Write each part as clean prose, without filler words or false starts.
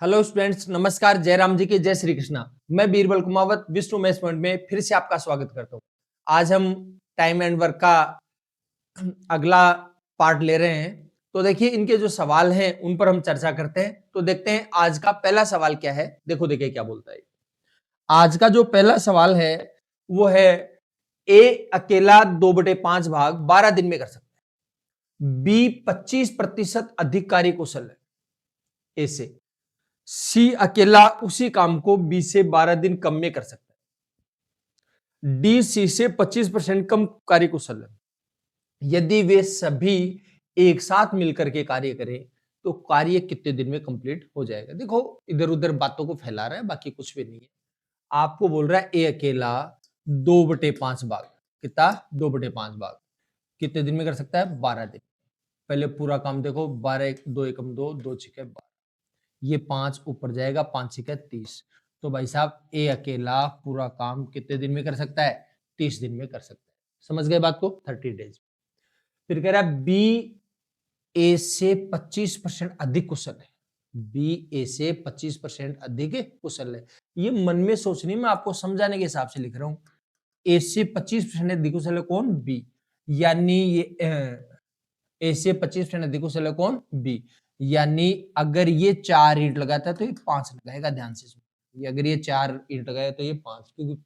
Hello students, नमस्कार। जय राम जी की जय श्री कृष्णा। मैं बीरबल कुमावत विष्णु मैथ्स पॉइंट में फिर से आपका स्वागत करता हूं। आज हम टाइम एंड वर्क का अगला पार्ट ले रहे हैं। तो देखिए, इनके जो सवाल हैं उन पर हम चर्चा करते हैं। तो देखते हैं आज का पहला सवाल क्या है। देखिए क्या बोलता है। आज का जो पहला सवाल है वो है, ए अकेला 2/5 भाग 12 दिन में कर सकता है, बी 25% अधिक कार्य कुशल है ए से, सी अकेला उसी काम को बी से 12 दिन कम में कर सकता है, डी सी से 25% कम कार्य कुशल है। यदि वे सभी एक साथ मिलकर के कार्य करें तो कार्य कितने दिन में कंप्लीट हो जाएगा। देखो, इधर उधर बातों को फैला रहा है, बाकी कुछ भी नहीं है। आपको बोल रहा है ए अकेला 2/5 भाग, कितना 2/5 भाग कितने दिन में कर सकता है, 12 दिन। पहले पूरा काम देखो, 12 2 एकम 2 2 6 12, ये 5 ऊपर जाएगा, 5 6 30। तो भाई साहब ए अकेला पूरा काम कितने दिन में कर सकता है, 30 दिन में कर सकता है। समझ गए बात को, 30 डेज। फिर कह रहा है बी ए से 25% अधिक कुशल है, बी ए से 25% अधिक कुशल है। ये मन में सोचनी, मैं आपको समझाने के हिसाब से लिख रहा हूं। ए से 25% अधिक कुशल है कौन, बी। यानी ये ए से 25% अधिक कुशल है कौन, बी। यानी अगर ये 4 ईंट लगाता है तो ये 5 लगाएगा। ध्यान से सुनो, अगर ये 4 ईंट लगाए तो ये 5, क्योंकि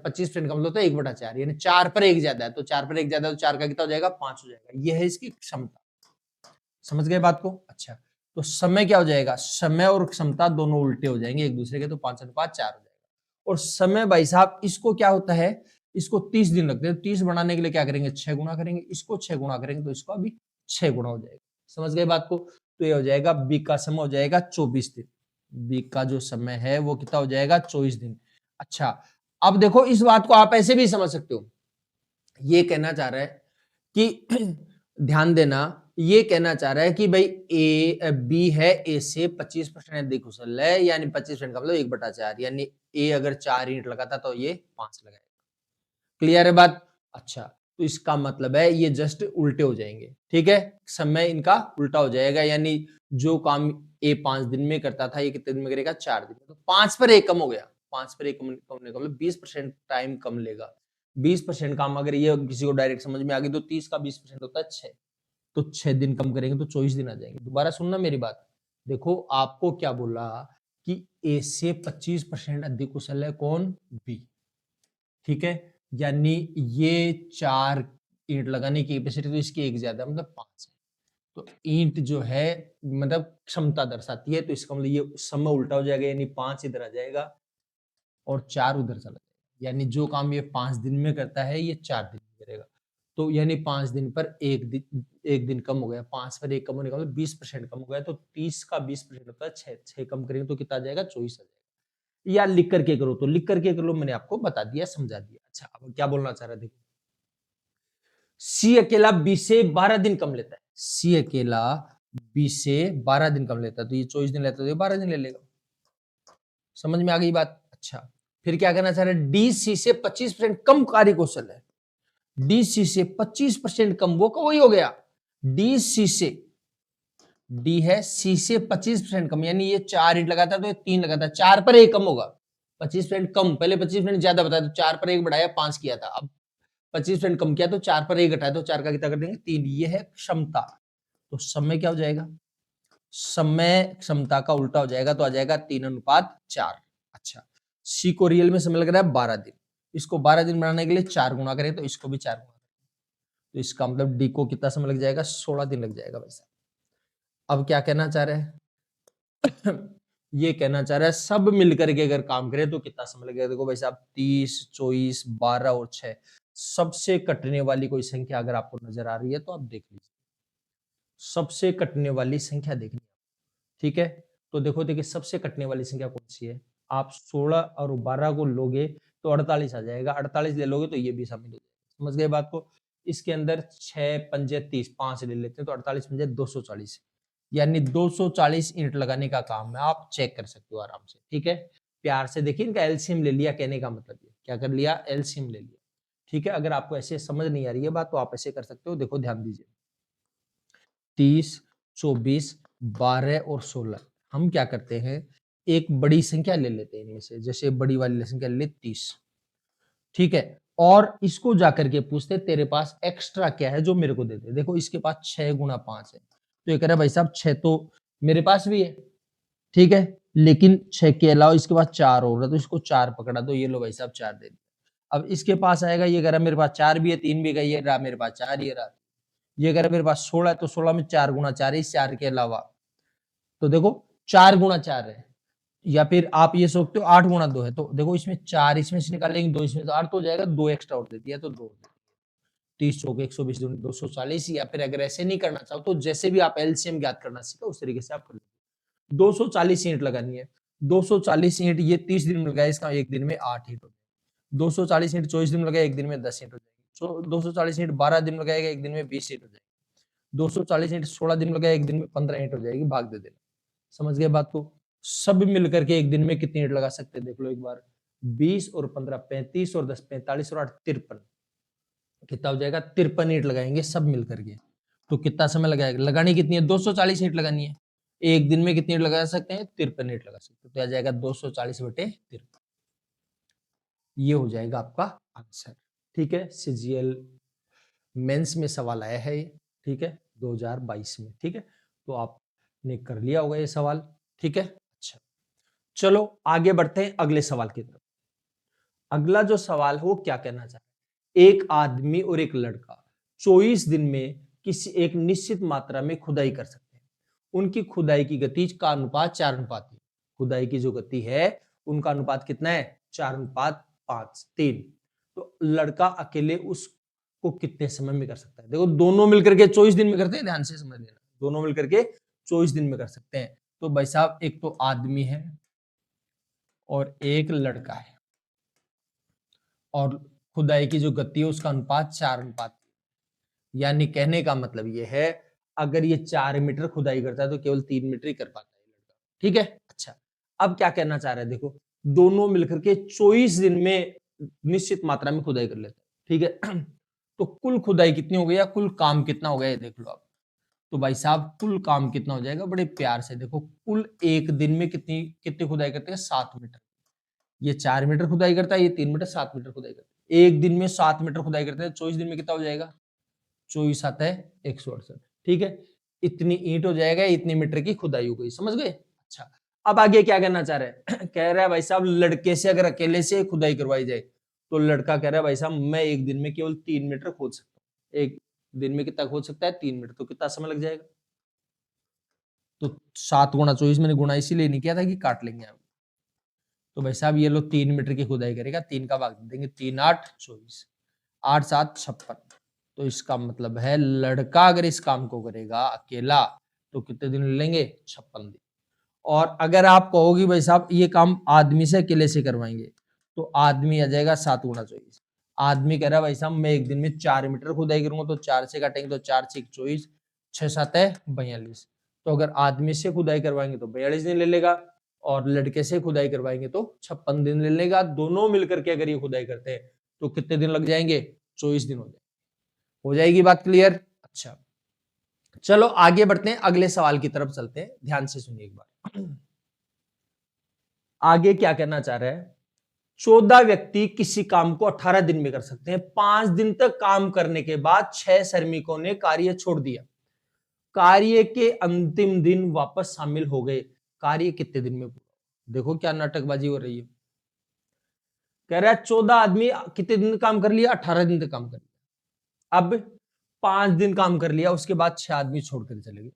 25% कम होता है 1/4, यानी 4 पर 1 ज्यादा है, तो 4 पर 1 ज्यादा है तो 4 का कितना हो जाएगा, 5 हो जाएगा। ये है इसकी क्षमता। समझ गए बात को। अच्छा, तो समय क्या हो जाएगा, समय और क्षमता दोनों उल्टे हो जाएंगे एक दूसरे के, तो 5/4 हो जाएगा। और समय भाई साहब इसको क्या होता है, इसको 30 दिन लगते हैं। 30 बढ़ाने के लिए क्या करेंगे, 6 गुना करेंगे। इसको 6 गुना करेंगे तो इसको अभी 6 गुना हो जाएगा। समझ गए बात को। तो ये हो जाएगा बी का समय हो जाएगा 24 दिन। बी का जो समय है वो कितना हो जाएगा, 24 दिन। अच्छा, अब देखो इस बात को आप ऐसे भी समझ सकते हो। ये कहना चाह रहा है कि ध्यान देना, ये कहना चाह रहा है कि भाई ए बी है, ए से 25% अधिक कुशल है, यानी 25% का मतलब 1/4, यानी ए अगर 4 ईंट लगाता तो ये 5 लगाएगा। क्लियर है बात। अच्छा, तो इसका मतलब है ये जस्ट उल्टे हो जाएंगे। ठीक है, समय इनका उल्टा हो जाएगा। यानी जो काम ए 5 दिन में करता था ये कितने दिन में करेगा, 4 दिन में। तो 5 पर 1 कम हो गया। 5 पर 1 कम होने का मतलब 20% टाइम कम लेगा। 20% काम अगर ये किसी को डायरेक्ट समझ में आ गई तो 30 का 20% होता है 6, तो 6 दिन कम करेंगे तो 24 दिन आ जाएंगे। दोबारा सुनना मेरी बात। देखो आपको क्या बोला कि ए से 25% अधिक कुशल है कौन, बी। ठीक है, यानी ये 4 ईंट लगाने की कैपेसिटी तो इसकी 1 ज्यादा मतलब 5 है। तो ईंट जो है मतलब क्षमता दर्शाती है, तो इसका मतलब ये समय उल्टा हो जाएगा, यानी 5 इधर आ जाएगा और 4 उधर चला जाएगा। यानी जो काम ये 5 दिन में करता है ये 4 दिन में करेगा। तो यानी 5 दिन पर 1 दिन कम हो गया। 5 पर 1 कम होने का मतलब 20% कम हो गया। तो 30 का 20% होता है 6 कम करेंगे तो कितना आ जाएगा, 24 आ जाएगा। या लिख करके करो तो लिख करके कर लो, मैंने आपको बता दिया, समझा दिया। अच्छा, अब क्या बोलना चाह रहा, देखो। सी अकेला बी से 12 दिन कम लेता है, सी अकेला बी से 12 दिन कम लेता है, तो ये 24 दिन लेता है तो ये 12 दिन ले लेगा। समझ में आ गई बात। अच्छा, फिर क्या करना चाह रहे हैं, डी सी से 25% कम कार्य कौशल है, डी सी से 25% कम, वो वही हो गया। डी सी से, डी है, सी से 25% कम, यानी ये 4 ईंट लगाता है तो ये 3 लगाता है, 4 पर 1 कम होगा। 25% कम, पहले 25% ज्यादा बताया तो 4 पर 1 बढ़ाया 5 किया था, अब 25% कम किया तो 4 पर 1 घटाया तो 4 का कितना कर देंगे, 3। ये है क्षमता। तो समय क्या हो जाएगा, समय क्षमता का उल्टा हो जाएगा, तो आ जाएगा 3:4। अच्छा, सी को रियल में समय लग रहा है 12 दिन, इसको 12 दिन बनाने के लिए 4 गुना करें तो इसको भी 4 गुना करें, तो इसका मतलब डी को कितना समय लग जाएगा, 16 दिन लग जाएगा। वैसे अब क्या कहना चाह रहे हैं ये कहना चाह रहा है सब मिलकर के अगर काम करें तो कितना समय लगेगा। देखो भाई साहब, 30 24 12 और 6, सबसे कटने वाली कोई संख्या अगर आपको नजर आ रही है तो आप देख लीजिए, सबसे कटने वाली संख्या देखनी। ठीक है, तो देखिए सबसे कटने वाली संख्या कौन सी है। आप 16 और 12 को लोगे तो 48 आ जाएगा, 48 ले लोगे तो ये भी शामिल हो जाएगा। समझ गए बात को। इसके अंदर 6 पंजे 30, 5 ले लेते हैं तो 48 पंजे 240, यानी 240 ईंट लगाने का काम है। आप चेक कर सकते हो आराम से। ठीक है, प्यार से देखिए, इनका एलसीएम ले लिया, कहने का मतलब ये क्या कर लिया, एलसीएम ले लिया। ठीक है, अगर आपको ऐसे समझ नहीं आ रही है बात तो आप ऐसे कर सकते हो। देखो ध्यान दीजिए, 30 24 12 और 16, हम क्या करते हैं, एक बड़ी संख्या ले लेते हैं इनमें से, जैसे बड़ी वाली संख्या ले 30, ठीक है, और इसको जाकर के पूछते तेरे पास एक्स्ट्रा क्या है जो मेरे को दे दे। देखो इसके पास 6 गुना 5 है, तो ये कह रहा है भाई साहब 6 तो मेरे पास भी है, ठीक है, लेकिन 6 के अलावा इसके पास 4 और है, तो इसको 4 पकड़ा, तो ये लो भाई साहब 4 दे दिया। अब इसके पास आएगा, ये कह रहा मेरे पास 4 भी है, 3 भी है, ये रहा मेरे पास 4 ही रहा। ये कह रहा मेरे पास 16 है, तो 16 में 4 गुना 4 है, इस 4 के अलावा, तो देखो 4 गुना 4 है, या फिर आप ये सोचते हो 8 गुना 2 है, तो देखो इसमें 4 इसमें से निकालेंगे, 2 इसमें, तो 8 तो हो जाएगा, 2 एक्स्ट्रा और दे दिया तो 2, 30 चौके 120 240। या फिर अगर ऐसे नहीं करना चाहो तो जैसे भी आप एलसीएम ज्ञात करना सीखा उस तरीके से आप कर लीजिए। 240 ईंट लगानी है, 240 ईंट ये 30 दिन में लगाए, इसका एक दिन में 8 ईंट हो जाएगी। 240 ईंट 24 दिन में लगाए, एक दिन में 10 ईंट हो जाएगी। 240 ईंट 12 दिन में लगाएगा, एक दिन में 20 ईंट हो जाएगी। 240 ईंट 16 दिन में लगाए, एक दिन में 15 ईंट हो जाएगी। भाग दे देना, समझ गए बात को। सब मिलकर के एक दिन में कितनी ईंट लगा सकते हैं देख लो एक बार, 20 और 15 35 और 10 45 और 8 53, कितना हो जाएगा, 53 ईंट लगाएंगे सब मिलकर के। तो कितना समय लगाएगा, लगानी कितनी है, 240 ईंट लगानी है। एक दिन में कितनी ईंट लगा सकते हैं, 53 ईंट लगा सकते हैं, तो आ जाएगा 240/53। ये हो जाएगा आपका आंसर, ठीक है। सीजीएल मेंस में सवाल आया है ये, ठीक है, 2022 में, ठीक है, तो आपने कर लिया होगा ये सवाल, ठीक है। अच्छा चलो आगे बढ़ते हैं अगले सवाल की तरफ। अगला जो सवाल है वो क्या कहना चाहता है, एक आदमी और एक लड़का 24 दिन में किसी एक निश्चित मात्रा में खुदाई कर सकते हैं। उनकी खुदाई की गति का अनुपात 4:3। खुदाई की जो गति है उनका अनुपात कितना है, 4:5 तो लड़का अकेले उसको कितने समय में कर सकता है। देखो दोनों मिलकर के 24 दिन में करते हैं, ध्यान से समझ लेना, दोनों मिलकर के 24 दिन में कर सकते हैं। तो भाई साहब एक तो आदमी है और एक लड़का है, और खुदाई की जो गति है उसका अनुपात 4:3। यानी कहने का मतलब ये है, अगर ये 4 मीटर खुदाई करता है तो केवल 3 मीटर ही कर पाता है लड़का, ठीक है। अच्छा अब क्या कहना चाह रहा है, देखो दोनों मिलकर के 24 दिन में निश्चित मात्रा में खुदाई कर लेते हैं, ठीक है। तो कुल खुदाई कितनी हो गई, या कुल काम कितना हो गया ये देख लो आप। तो भाई साहब कुल काम कितना हो जाएगा, बड़े प्यार से देखो, कुल एक दिन में कितनी कितनी खुदाई करते हैं, 7 मीटर। ये 4 मीटर खुदाई करता है, ये 3 मीटर, 7 मीटर खुदाई करता है। एक दिन में 7 मीटर खुदाई करते हैं, 24 दिन में कितना हो जाएगा, 24 आता है 168, ठीक है। इतनी ईंट हो जाएगा, इतनी मीटर की खुदाई हो गई, समझ गए। अच्छा अब आगे क्या कहना चाह रहे हैं कह रहा है भाई साहब लड़के से अगर अकेले से खुदाई करवाई जाए, तो लड़का कह रहा है भाई साहब मैं एक दिन में केवल 3 मीटर खोद सकता हूँ। एक दिन में कितना खोद सकता है, 3 मीटर, तो कितना समय लग जाएगा। तो 7 गुणा 24 मैंने गुणा इसीलिए नहीं किया था कि काट लेंगे आप। तो भाई साहब ये लोग 3 मीटर की खुदाई करेगा, 3 का भाग दे देंगे, 3 8 24, 8 7 56। तो इसका मतलब है लड़का अगर इस काम को करेगा अकेला तो कितने दिन लेंगे, 56 दिन। और अगर आप कहोगे भाई साहब ये काम आदमी से अकेले से करवाएंगे, तो आदमी आ जाएगा 7 गुणा 24। आदमी कह रहा है भाई साहब मैं एक दिन में 4 मीटर खुदाई करूंगा, तो 4 से काटेंगे तो 4 6 24, 6 7 है 42। तो अगर आदमी से खुदाई करवाएंगे तो 42 दिन ले लेगा, और लड़के से खुदाई करवाएंगे तो 56 दिन ले लेगा। दोनों मिलकर के अगर ये खुदाई करते हैं तो कितने दिन लग जाएंगे, 24 दिन हो जाएगी बात क्लियर। अच्छा चलो आगे बढ़ते हैं, अगले सवाल की तरफ चलते हैं, ध्यान से सुनिए एक बार। आगे क्या कहना चाह रहा है, 14 व्यक्ति किसी काम को 18 दिन में कर सकते हैं। 5 दिन तक काम करने के बाद 6 श्रमिकों ने कार्य छोड़ दिया, कार्य के अंतिम दिन वापस शामिल हो गए, कार्य कितने दिन में पूरा। देखो क्या नाटकबाजी हो रही है, कह रहा है 14 आदमी कितने दिन काम कर लिया, 18 दिन तक काम कर लिया। अब 5 दिन काम कर लिया, उसके बाद 6 आदमी छोड़कर चले गए,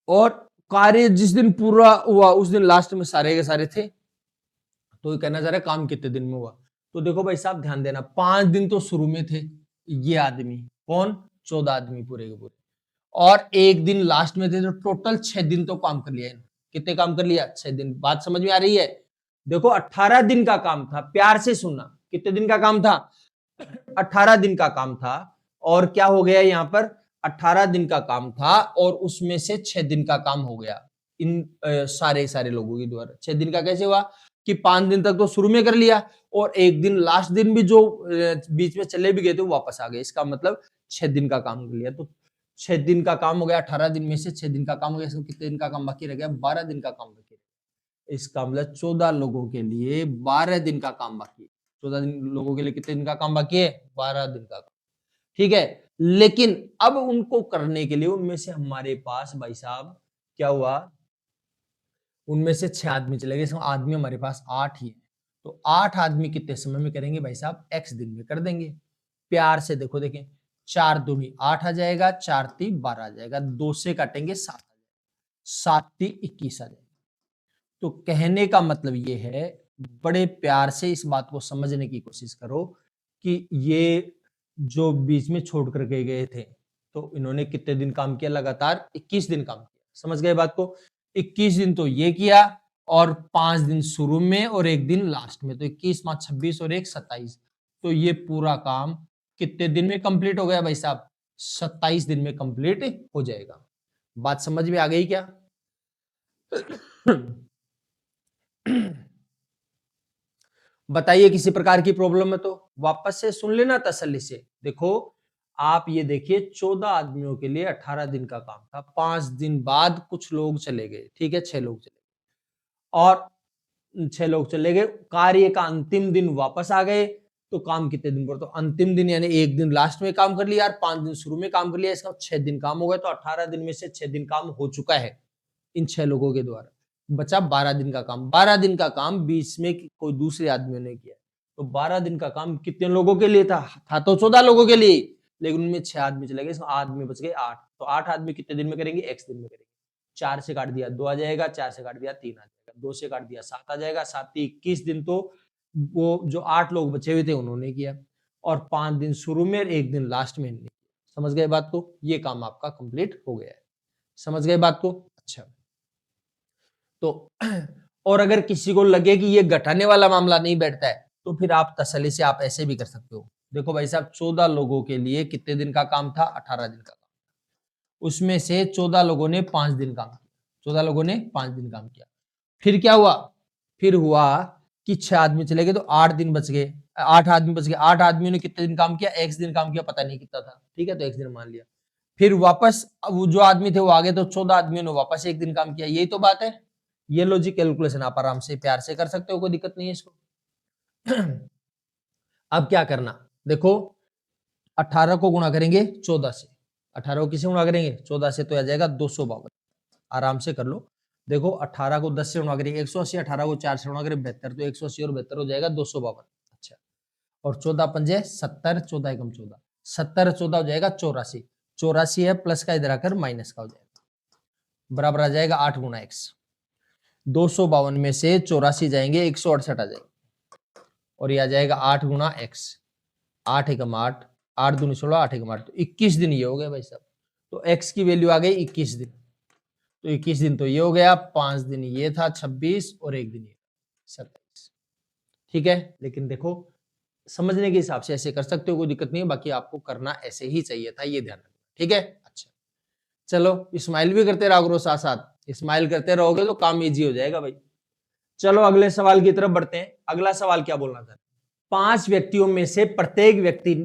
और कार्य जिस दिन पूरा हुआ उस दिन लास्ट में सारे के सारे थे। तो ये कहना चाह रहा है काम कितने दिन में हुआ। तो देखो भाई साहब ध्यान देना, 5 दिन तो शुरू में थे ये आदमी, कौन, 14 आदमी पूरे के पूरे, और एक दिन लास्ट में थे, तो टोटल 6 दिन तो काम कर लिया। कितने काम कर लिया, 6 दिन। बात समझ में आ रही है। देखो 18 दिन का काम था, प्यार से सुनना, कितने दिन का काम था, 18 दिन का काम था। और क्या हो गया यहाँ पर, 18 दिन का काम था और उसमें से 6 दिन का काम हो गया इन सारे लोगों के द्वारा। 6 दिन का कैसे हुआ कि 5 दिन तक तो शुरू में कर लिया, और एक दिन लास्ट दिन भी जो बीच में चले भी गए थे वो वापस आ गए। इसका मतलब 6 दिन का काम कर लिया। तो 6 दिन का काम हो गया, 18 दिन में से 6 दिन का काम हो गया, इसको कितने दिन का काम बाकी रह गया? 12 दिन का काम बाकी रह गया। इसका मतलब 14 लोगों के लिए 12 दिन का काम बाकी है। 14 दिन लोगों के लिए कितने दिन का काम बाकी है? 12 दिन का काम। ठीक है, लेकिन अब उनको करने के लिए उनमें से हमारे पास भाई साहब क्या हुआ, उनमें से 6 आदमी चले गए, इसमें आदमी हमारे पास 8 ही है। तो 8 आदमी कितने समय में करेंगे भाई साहब? x दिन में कर देंगे। प्यार से देखो, देखें 4 दूनी 8 आ जाएगा, 4 ती 12 आ जाएगा, 2 से काटेंगे 7 आ जाएगा, 7 ती 21 आ जाएगा। तो कहने का मतलब ये है, बड़े प्यार से इस बात को समझने की कोशिश करो कि ये जो बीच में छोड़ कर के गए थे, तो इन्होंने कितने दिन काम किया? लगातार 21 दिन काम किया। समझ गए बात को? 21 दिन तो ये किया और 5 दिन शुरू में और 1 दिन लास्ट में, तो 21 5 26 और 1 27। तो ये पूरा काम कितने दिन में कंप्लीट हो गया भाई साहब? 27 दिन में कंप्लीट हो जाएगा। बात समझ में आ गई क्या? बताइए किसी प्रकार की प्रॉब्लम है तो वापस से सुन लेना तसल्ली से। देखो आप ये देखिए, 14 आदमियों के लिए 18 दिन का काम था, 5 दिन बाद कुछ लोग चले गए, ठीक है, 6 लोग चले गए और 6 लोग चले गए, कार्य का अंतिम दिन वापस आ गए, तो काम कितने दिन पर? तो अंतिम दिन यानी 1 दिन लास्ट में काम कर लिया और 5 दिन शुरू में काम कर लिया, इसका 6 दिन काम हो गए, तो 18 दिन में से 6 दिन काम हो चुका है इन 6 लोगों के द्वारा। बचा 12 दिन का काम। 12 दिन का काम बीच में कोई दूसरे आदमियों ने किया, तो 12 दिन का काम कितने लोगों के लिए था तो 14 लोगों के लिए, लेकिन उनमें 6 आदमी चले गए, इसमें आदमी बच गए 8। तो 8 आदमी कितने दिन में करेंगे? x दिन में करेंगे। 4 से काट दिया 2 आ जाएगा, 4 से काट दिया 3 आ जाएगा, 2 से काट दिया 7 आ जाएगा, 7 21 दिन तो वो जो 8 लोग बचे हुए थे उन्होंने किया और 5 दिन शुरू में और 1 दिन लास्ट में किया। समझ गए बात को? ये काम आपका कंप्लीट हो गया है। समझ गए बात को? अच्छा, तो और अगर किसी को लगे कि ये घटाने वाला मामला नहीं बैठता है, तो फिर आप तसल्ली से आप ऐसे भी कर सकते हो। देखो भाई साहब, 14 लोगों के लिए कितने दिन का काम था? 18 दिन का काम। उसमें से 14 लोगों ने 5 दिन काम किया, 14 लोगों ने 5 दिन काम किया। फिर क्या हुआ? फिर हुआ कि 6 आदमी चले गए, तो 8 दिन बच गए, 8 आदमी बच गए। 8 आदमियों ने कितने दिन काम किया? x दिन काम किया, पता नहीं कितना था, ठीक है, तो x दिन मान लिया। फिर वापस वो जो आदमी थे वो आगे, तो 14 आदमियों ने वापस 1 दिन काम किया। यही तो बात है। ये लॉजिक कैलकुलेशन आप आराम से प्यार से कर सकते हो, कोई दिक्कत नहीं है इसको। अब क्या करना, देखो 18 को गुणा करेंगे 14 से, 18 को किसे गुणा करेंगे? 14 से, तो आ जाएगा 252। आराम से कर लो। देखो 18 को 10 से गुणा करेंगे 180, 18 को 4 से गुणा करेंगे 72, तो 180 और 72 हो जाएगा 252। अच्छा, और 14 पंजे 70, 14 एकम 14, 70 14 हो जाएगा 84, 84 है प्लस का इधर आकर माइनस का हो जाएगा, बराबर आ जाएगा 8 गुणा x। 252 में से 84 जाएंगे, 168 आ जाएगा और ये आ जाएगा 8 गुणा x। 8 एकम 8, 8 दूनी 16, 8 एकम 8, तो 21 दिन ये हो गए भाई साहब। तो x की वैल्यू आ गई 21 दिन, तो 21 दिन तो ये हो गया, 5 दिन ये था 26 और 1 दिन ये 27। ठीक है, लेकिन देखो समझने के हिसाब से ऐसे कर सकते हो, कोई दिक्कत नहीं है, बाकी आपको करना ऐसे ही चाहिए था, ये ध्यान रखना। ठीक है, अच्छा चलो, स्माइल भी करते रहो करो, साथ साथ स्माइल करते रहोगे तो काम इजी हो जाएगा भाई। चलो अगले सवाल की तरफ बढ़ते हैं। अगला सवाल क्या बोलना था? 5 व्यक्तियों में से प्रत्येक व्यक्ति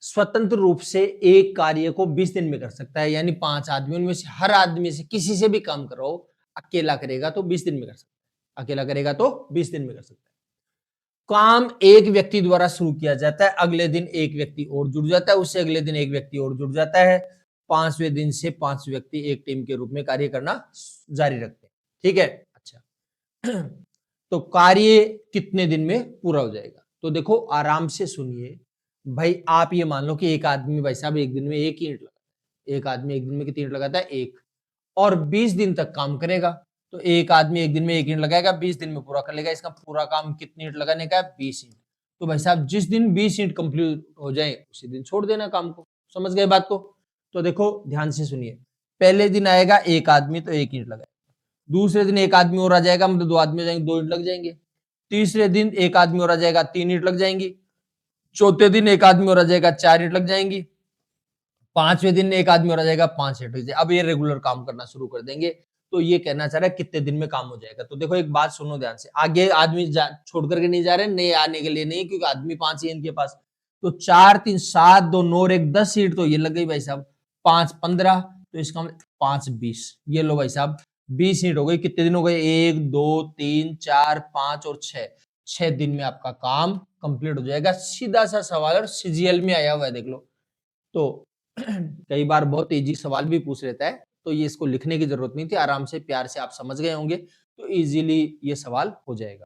स्वतंत्र रूप से एक कार्य को 20 दिन में कर सकता है, यानी 5 आदमियों में से हर आदमी से किसी से भी काम कराओ, अकेला करेगा तो 20 दिन में कर सकता है, अकेला करेगा तो 20 दिन में कर सकता है। काम एक व्यक्ति द्वारा शुरू किया जाता है, अगले दिन एक व्यक्ति और जुड़ जाता है, उससे अगले दिन एक व्यक्ति और जुड़ जाता है, 5वें दिन से 5 व्यक्ति एक टीम के रूप में कार्य करना जारी रखते हैं। ठीक है, अच्छा तो कार्य कितने दिन में पूरा हो जाएगा? तो देखो आराम से सुनिए भाई, आप ये मान लो कि एक आदमी भाई साहब एक दिन में 1 ईंट लगाता है, एक आदमी एक दिन में कितनी ईंट लगाता है? 1, और 20 दिन तक काम करेगा, तो एक आदमी एक दिन में 1 ईंट लगाएगा, 20 दिन में पूरा कर लेगा। इसका पूरा काम कितनी ईंट लगाने का है? 20 ईंट। तो भाई साहब जिस दिन 20 ईंट कंप्लीट हो जाए उसी दिन छोड़ देना काम को। समझ गए बात को? तो देखो ध्यान से सुनिए, पहले दिन आएगा एक आदमी तो 1 ईंट लगाएगा, दूसरे दिन एक आदमी और आ जाएगा, मतलब 2 आदमी हो जाएंगे, 2 ईंट लग जाएंगे, तीसरे दिन एक आदमी और आ जाएगा, 3 ईंट लग जाएंगी, चौथे दिन एक आदमी और आ जाएगा, 4 ईंट लग जाएंगी, 5वें दिन एक आदमी और आ जाएगा, 5 ईंट लग जाएगी। अब ये रेगुलर काम करना शुरू कर देंगे। तो ये कहना चाह रहा है कितने दिन में काम हो जाएगा। तो देखो एक बात सुनो ध्यान से, आगे आदमी छोड़ करके नहीं जा रहे, नए आने के लिए नहीं, क्योंकि आदमी 5 ही इनके पास। तो 4 3 7 2 9 1 10 ईंट तो ये लग गई भाई साहब, 5 15, तो इसका मतलब 5 20। ये लो भाई साहब 20 यूनिट हो गई। कितने दिन हो गए? 1 2 3 4 5 और 6। 6 दिन में आपका काम कंप्लीट हो जाएगा। सीधा सा सवाल और सीजीएल में आया हुआ है, देख लो। तो कई बार बहुत इजी सवाल भी पूछ लेता है, तो ये इसको लिखने की जरूरत नहीं थी, आराम से प्यार से आप समझ गए होंगे, तो इजीली ये सवाल हो जाएगा।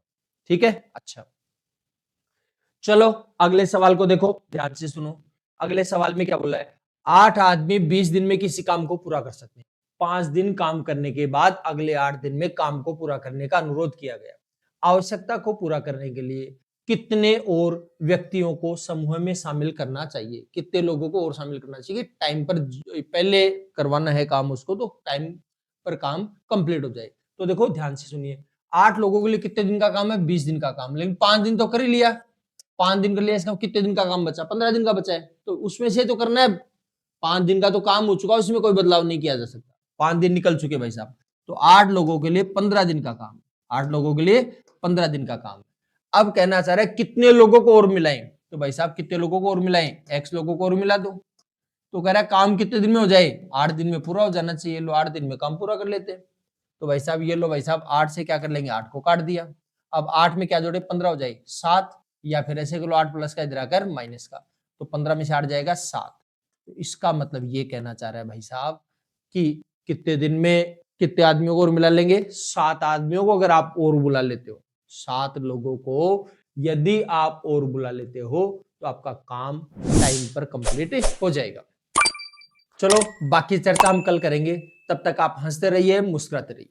ठीक है, अच्छा चलो अगले सवाल को देखो, ध्यान से सुनो। अगले सवाल में क्या बोला है? 8 आदमी 20 दिन में किसी काम को पूरा कर सकते हैं। 5 दिन काम करने के बाद अगले 8 दिन में काम को पूरा करने का अनुरोध किया गया। आवश्यकता को पूरा करने के लिए कितने और व्यक्तियों को समूह में शामिल करना चाहिए? कितने लोगों को और शामिल करना चाहिए? टाइम पर पहले करवाना है काम उसको, तो टाइम पर काम कंप्लीट हो जाए। तो देखो ध्यान से सुनिए, 8 लोगों के लिए कितने दिन का काम है? 20 दिन का काम, लेकिन 5 दिन तो कर ही लिया। 5 दिन कर लिया, इसका कितने दिन का काम बचा? 15 दिन का बचा है, तो उसमें से तो करना है। 5 दिन का तो काम हो चुका, उसमें कोई बदलाव नहीं किया जा सकता। 5 दिन निकल चुके भाई साहब, तो 8 लोगों के लिए 15 दिन का काम। 8 लोगों के लिए 15 दिन का काम। अब कहना चाह रहा है कितने लोगों को और मिलाएं? तो भाई साहब कितने लोगों को और मिलाएं? x लोगों को और मिला दो। तो कह रहा है काम कितने दिन में हो जाए? 8 दिन में पूरा हो जाना चाहिए। लो 8 दिन में काम पूरा कर लेते हैं। तो भाई साहब ये लो भाई साहब 8 से क्या कर लेंगे? 8 को काट दिया। अब 8 में क्या जोड़े? 15 हो जाए 7, या फिर ऐसे करो 8 प्लस का इधर आकर माइनस का, तो 15 में से 8 जाएगा 7। तो इसका मतलब ये कहना चाह रहा है भाई साहब कि कितने दिन में कितने आदमियों को और मिला लेंगे? 7 आदमियों को अगर आप और बुला लेते हो, 7 लोगों को यदि आप और बुला लेते हो, तो आपका काम टाइम पर कंप्लीट हो जाएगा। चलो बाकी चर्चा हम कल करेंगे, तब तक आप हंसते रहिए, मुस्कुराते रहिए।